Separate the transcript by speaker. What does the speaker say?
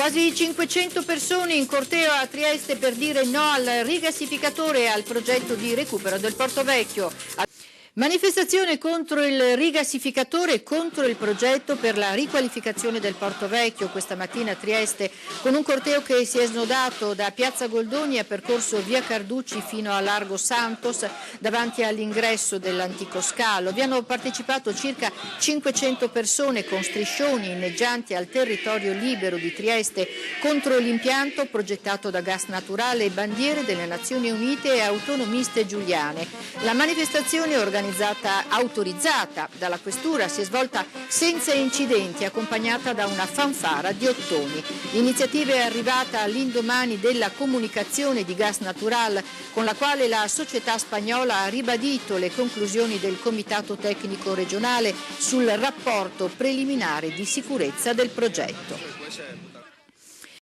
Speaker 1: Quasi 500 persone in corteo a Trieste per dire no al rigassificatore e al progetto di recupero del Porto Vecchio. Manifestazione contro il rigassificatore e contro il progetto per la riqualificazione del Porto Vecchio questa mattina a Trieste, con un corteo che si è snodato da Piazza Goldoni e ha percorso via Carducci fino a Largo Santos davanti all'ingresso dell'antico scalo. Vi hanno partecipato circa 500 persone con striscioni inneggianti al territorio libero di Trieste contro l'impianto progettato da Gas Naturale e bandiere delle Nazioni Unite e autonomiste giuliane. La manifestazione autorizzata dalla Questura si è svolta senza incidenti, accompagnata da una fanfara di ottoni. L'iniziativa è arrivata all'indomani della comunicazione di Gas Natural, con la quale la società spagnola ha ribadito le conclusioni del Comitato Tecnico Regionale sul rapporto preliminare di sicurezza del progetto.